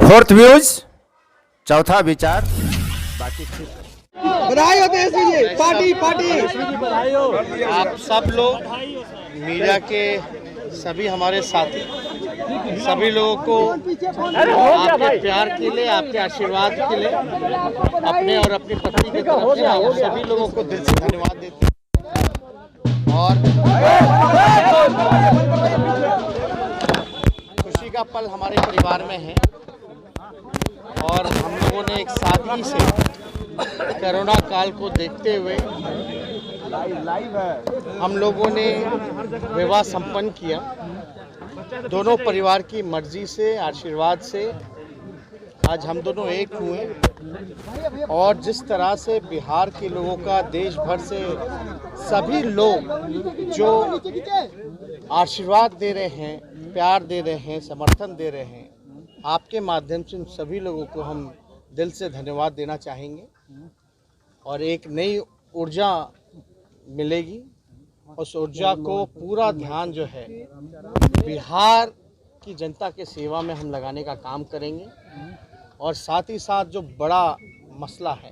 Fourth views, चौथा विचार, बाकी ठीक। बधाई होते हैं इसलिए पार्टी पार्टी। आप सब लोग मीडिया के सभी हमारे साथी, सभी लोगों को आपके प्यार के लिए, आपके आशीर्वाद के लिए, अपने और अपनी पत्नी की तरफ से आप सभी लोगों को दिल से धन्यवाद देते हैं। और खुशी का पल हमारे परिवार में है और हम लोगों ने एक सादगी से कोरोना काल को देखते हुए हम लोगों ने विवाह संपन्न किया। दोनों परिवार की मर्जी से, आशीर्वाद से आज हम दोनों एक हुए और जिस तरह से बिहार के लोगों का, देश भर से सभी लोग जो आशीर्वाद दे रहे हैं, प्यार दे रहे हैं, समर्थन दे रहे हैं, आपके माध्यम से उन सभी लोगों को हम दिल से धन्यवाद देना चाहेंगे और एक नई ऊर्जा मिलेगी। उस ऊर्जा को पूरा ध्यान जो है बिहार की जनता के सेवा में हम लगाने का काम करेंगे और साथ ही साथ जो बड़ा मसला है,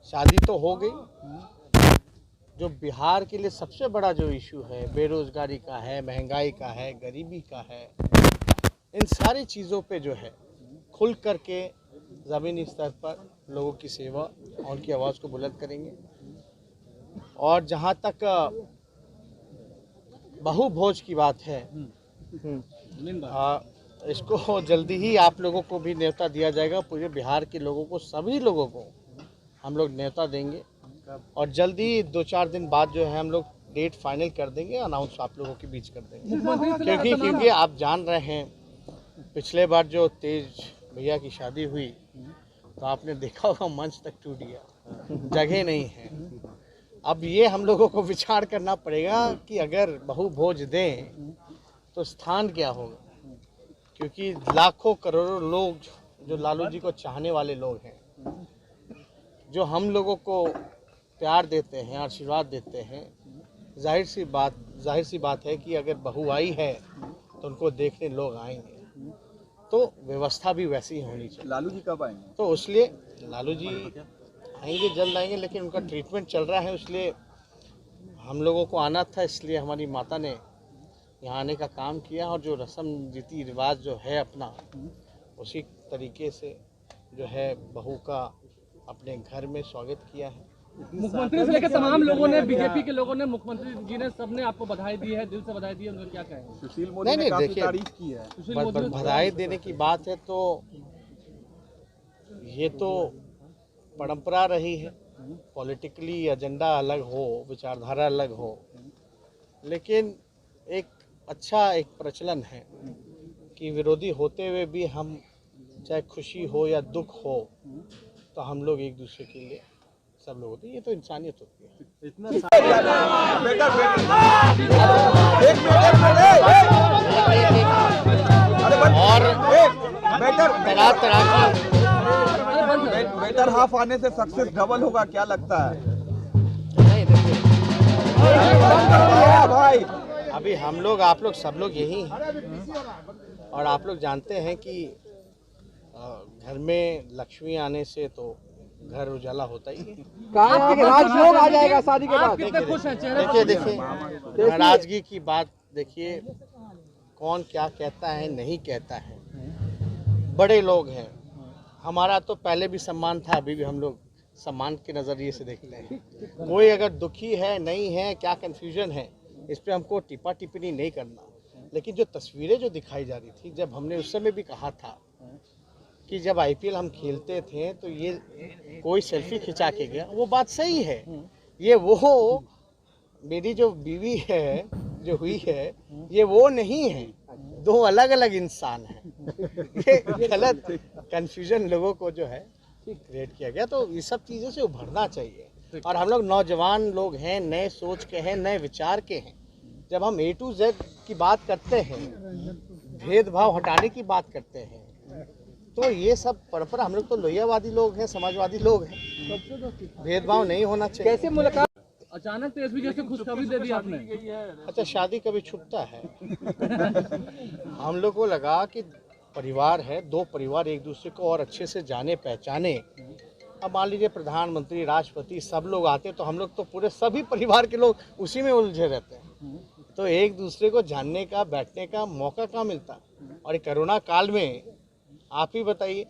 शादी तो हो गई, जो बिहार के लिए सबसे बड़ा जो इशू है, बेरोजगारी का है, महंगाई का है, गरीबी का है, इन सारी चीज़ों पे जो है खुल करके ज़मीनी स्तर पर लोगों की सेवा और उनकी आवाज़ को बुलंद करेंगे। और जहाँ तक बहुभोज की बात है, इसको जल्दी ही आप लोगों को भी न्योता दिया जाएगा। पूरे बिहार के लोगों को, सभी लोगों को हम लोग न्योता देंगे और जल्दी 2-4 दिन बाद जो है हम लोग डेट फाइनल कर देंगे, अनाउंस आप लोगों के बीच कर देंगे। क्योंकि आप जान रहे हैं पिछले बार जो तेज भैया की शादी हुई तो आपने देखा होगा मंच तक टूट गया, जगह नहीं है। अब ये हम लोगों को विचार करना पड़ेगा कि अगर बहुभोज दें तो स्थान क्या होगा, क्योंकि लाखों करोड़ों लोग जो लालू जी को चाहने वाले लोग हैं, जो हम लोगों को प्यार देते हैं, आशीर्वाद देते हैं, जाहिर सी बात है कि अगर बहू आई है तो उनको देखने लोग आएंगे, तो व्यवस्था भी वैसी ही होनी चाहिए। लालू जी कब आएंगे? तो इसलिए लालू जी आएंगे, जल्द आएंगे, लेकिन उनका ट्रीटमेंट चल रहा है, इसलिए हम लोगों को आना था, इसलिए हमारी माता ने यहाँ आने का काम किया और जो रस्म रीति रिवाज जो है अपना, उसी तरीके से जो है बहू का अपने घर में स्वागत किया है। मुख्यमंत्री से लेकर तमाम लोगों ने, बीजेपी के लोगों ने, मुख्यमंत्री जी ने, सबने आपको बधाई दी है, दिल से बधाई दी है। उन्होंने क्या कहा? सुशील मोदी ने काफी तारीफ की है। बधाई देने की बात है तो ये तो परंपरा रही है, पॉलिटिकली एजेंडा अलग हो, विचारधारा अलग हो, लेकिन एक अच्छा एक प्रचलन है कि विरोधी होते हुए भी हम, चाहे खुशी हो या दुख हो, तो हम लोग एक दूसरे के लिए सब लोग होते हैं। ये तो इंसानियत होती है। और तरह की बेटर हाफ आने से सक्सेस डबल होगा, क्या लगता है? नहीं, देखिए भाई अभी हम लोग, आप लोग, सब लोग यही हैं और आप लोग जानते हैं कि घर में लक्ष्मी आने से तो घर उजाला होता ही है। राजयोग आ जाएगा शादी के बाद। देखिए नाराजगी की बात देखिए, कौन क्या कहता है, नहीं कहता है, बड़े लोग हैं। हमारा तो पहले भी सम्मान था, अभी भी हम लोग सम्मान के नज़रिए से देखते हैं। कोई अगर दुखी है, नहीं है, क्या कन्फ्यूजन है, इस पर हमको टिप्पा टिप्पणी नहीं करना। लेकिन जो तस्वीरें जो दिखाई जा रही थी, जब हमने उस समय भी कहा था कि जब आईपीएल हम खेलते थे तो ये कोई सेल्फी खिंचा के गया, वो बात सही है। ये वो मेरी जो बीवी है, जो हुई है, ये वो नहीं है, दो अलग अलग इंसान हैं। ये गलत कन्फ्यूजन लोगों को जो है क्रिएट किया गया, तो ये सब चीज़ों से उभरना चाहिए। और हम लोग नौजवान लोग हैं, नए सोच के हैं, नए विचार के हैं। जब हम A to Z की बात करते हैं, भेदभाव हटाने की बात करते हैं, तो ये सब परंपरा, हम लोग तो लोहियावादी लोग हैं, समाजवादी लोग हैं, भेदभाव नहीं होना चाहिए। कैसे मुलाकात? अचानक तेजस्वी जैसे खुशखबरी दे दी आपने। अच्छा, शादी कभी छुपता है? हम लोग को लगा कि परिवार है, दो परिवार एक दूसरे को और अच्छे से जाने पहचाने। अब मान लीजिए प्रधानमंत्री, राष्ट्रपति सब लोग आते तो हम लोग तो पूरे सभी परिवार के लोग उसी में उलझे रहते हैं, तो एक दूसरे को जानने का, बैठने का मौका कहाँ मिलता। और ये कोरोना काल में आप ही बताइए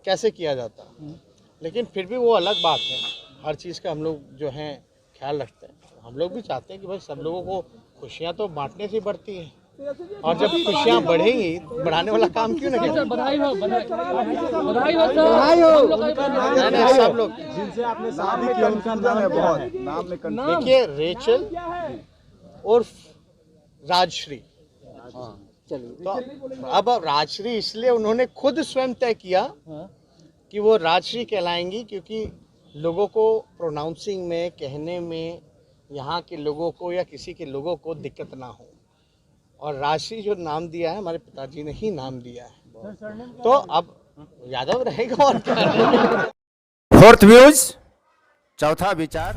कैसे किया जाता। लेकिन फिर भी वो अलग बात है, हर चीज़ का हम लोग जो है ख्याल रखते हैं। हम लोग भी चाहते हैं कि भाई सब लोगों को खुशियाँ तो बांटने से बढ़ती हैं, और जब खुशियाँ बढ़ेंगी, बढ़ाने वाला काम क्यों ना करें। बधाई हो सर, हम लोग का भी नहीं, सब लोग नाम में कंफ्यूजन है बहुत, नाम में कंफ्यूजन। देखिए, रेचल और राजश्री, तो अब राजश्री इसलिए उन्होंने खुद स्वयं तय किया कि वो राजश्री कहलाएंगी, क्योंकि लोगों को प्रोनाउंसिंग में, कहने में, यहाँ के लोगों को या किसी के लोगों को दिक्कत ना हो। और राजश्री जो नाम दिया है हमारे पिताजी ने ही नाम दिया है, तो अब यादव रहेगा और क्या। फोर्थ व्यूज, चौथा विचार।